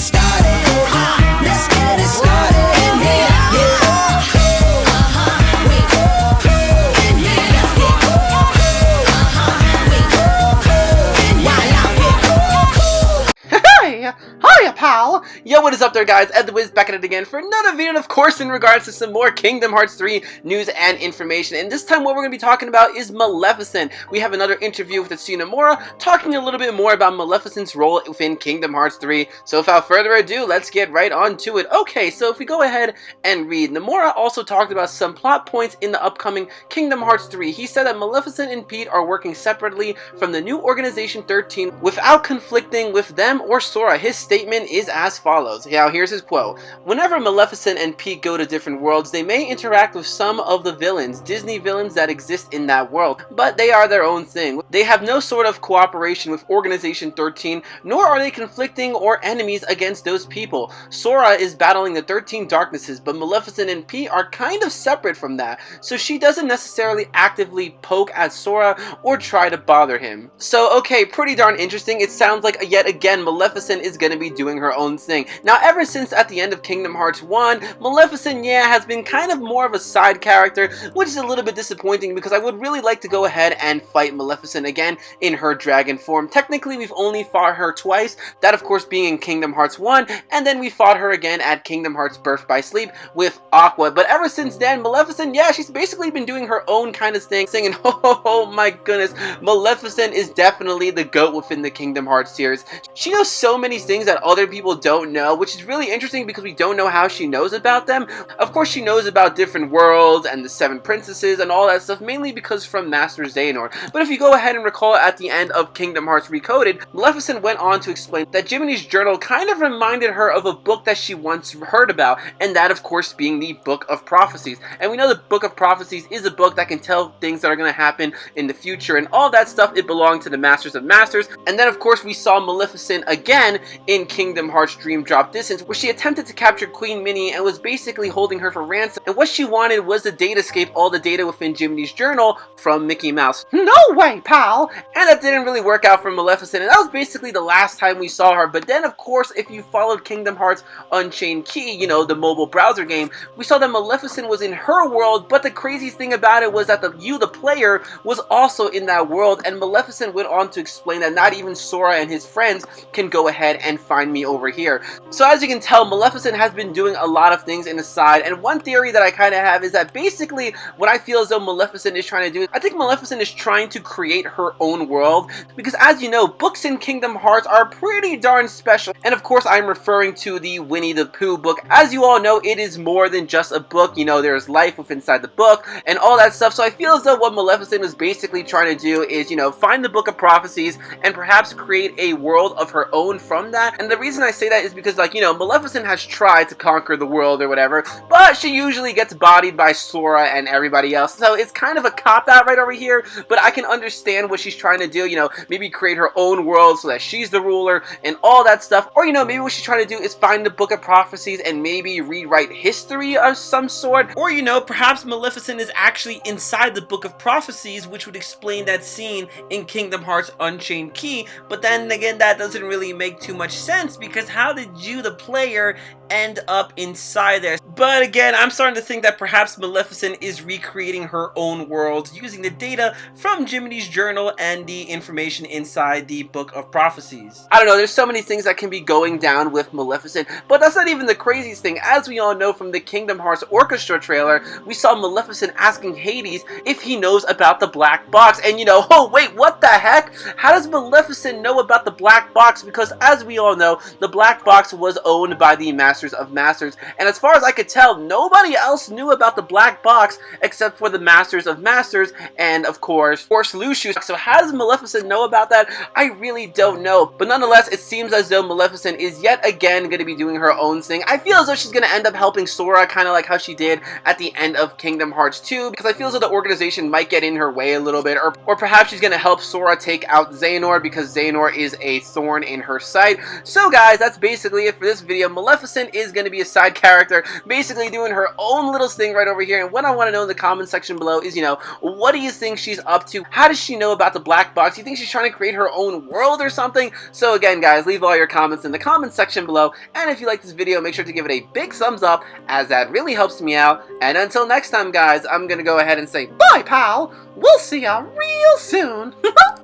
started. Let's get it started. Hiya, pal! Yo, what is up there, guys? Ed the Wiz back at it again for another video, and of course, in regards to some more Kingdom Hearts 3 news and information. And this time, what we're going to be talking about is Maleficent. We have another interview with Etsy Nomura, talking a little bit more about Maleficent's role within Kingdom Hearts 3. So without further ado, let's get right on to it. Okay, so if we go ahead and read, Nomura also talked about some plot points in the upcoming Kingdom Hearts 3. He said that Maleficent and Pete are working separately from the new Organization 13 without conflicting with them or Sora. His statement is as follows. Now, here's his quote. Whenever Maleficent and Pete go to different worlds, they may interact with some of the villains, Disney villains that exist in that world, but they are their own thing. They have no sort of cooperation with Organization 13, nor are they conflicting or enemies against those people. Sora is battling the 13 darknesses, but Maleficent and Pete are kind of separate from that, so she doesn't necessarily actively poke at Sora or try to bother him. So, okay, pretty darn interesting. It sounds like, yet again, Maleficent is going to be doing her own thing. Now, ever since at the end of Kingdom Hearts 1, Maleficent, yeah, has been kind of more of a side character, which is a little bit disappointing because I would really like to go ahead and fight Maleficent again in her dragon form. Technically, we've only fought her twice, that of course being in Kingdom Hearts 1, and then we fought her again at Kingdom Hearts Birth by Sleep with Aqua. But ever since then, Maleficent, yeah, she's basically been doing her own kind of thing, singing, oh my goodness, Maleficent is definitely the GOAT within the Kingdom Hearts series. She knows so many things that other people don't know, which is really interesting because we don't know how she knows about them. Of course, she knows about different worlds and the 7 princesses and all that stuff, mainly because from Master Xehanort. But if you go ahead and recall at the end of Kingdom Hearts Recoded, Maleficent went on to explain that Jiminy's journal kind of reminded her of a book that she once heard about, and that of course being the Book of Prophecies. And we know the Book of Prophecies is a book that can tell things that are going to happen in the future and all that stuff. It belonged to the Masters of Masters. And then of course we saw Maleficent again in Kingdom Hearts Dream Drop Distance, where she attempted to capture Queen Minnie and was basically holding her for ransom, and what she wanted was the datascape, all the data within Jiminy's journal from Mickey Mouse. No way, pal! And that didn't really work out for Maleficent, and that was basically the last time we saw her. But then of course, if you followed Kingdom Hearts Unchained Key, you know, the mobile browser game, we saw that Maleficent was in her world, but the craziest thing about it was that the player, was also in that world, and Maleficent went on to explain that not even Sora and his friends can go ahead and find me over here. So as you can tell, Maleficent has been doing a lot of things in the side, and one theory that I kind of have is that basically what I feel as though Maleficent is trying to do, I think Maleficent is trying to create her own world, because as you know, books in Kingdom Hearts are pretty darn special, and of course I'm referring to the Winnie the Pooh book. As you all know, it is more than just a book, you know, there's life within inside the book and all that stuff, so I feel as though what Maleficent is basically trying to do is, you know, find the Book of Prophecies and perhaps create a world of her own from that. And the reason I say that is because, like, you know, Maleficent has tried to conquer the world or whatever, but she usually gets bodied by Sora and everybody else, so it's kind of a cop-out right over here, but I can understand what she's trying to do, you know, maybe create her own world so that she's the ruler and all that stuff, or, you know, maybe what she's trying to do is find the Book of Prophecies and maybe rewrite history of some sort, or, you know, perhaps Maleficent is actually inside the Book of Prophecies, which would explain that scene in Kingdom Hearts Unchained Key, but then again, that doesn't really make too much sense, because how did you, the player, end up inside there? But again, I'm starting to think that perhaps Maleficent is recreating her own world using the data from Jiminy's journal and the information inside the Book of Prophecies. I don't know, there's so many things that can be going down with Maleficent, but that's not even the craziest thing. As we all know from the Kingdom Hearts Orchestra trailer, we saw Maleficent asking Hades if he knows about the black box, and you know, oh wait, what the heck? How does Maleficent know about the black box? Because as we all know, the black box was owned by the Masters of Masters, and as far as I could tell, nobody else knew about the black box except for the Masters of Masters and of course Lucius. So how does Maleficent know about that? I really don't know, but nonetheless, it seems as though Maleficent is yet again going to be doing her own thing. I feel as though she's going to end up helping Sora, kind of like how she did at the end of Kingdom Hearts 2, because I feel as though the organization might get in her way a little bit, or perhaps she's going to help Sora take out Xehanort, because Xehanort is a thorn in her side. So guys, that's basically it for this video. Maleficent is going to be a side character, basically doing her own little thing right over here. And what I want to know in the comment section below is, you know, what do you think she's up to? How does she know about the black box? Do you think she's trying to create her own world or something? So again, guys, leave all your comments in the comment section below. And if you like this video, make sure to give it a big thumbs up, as that really helps me out. And until next time, guys, I'm going to go ahead and say bye, pal. We'll see ya real soon.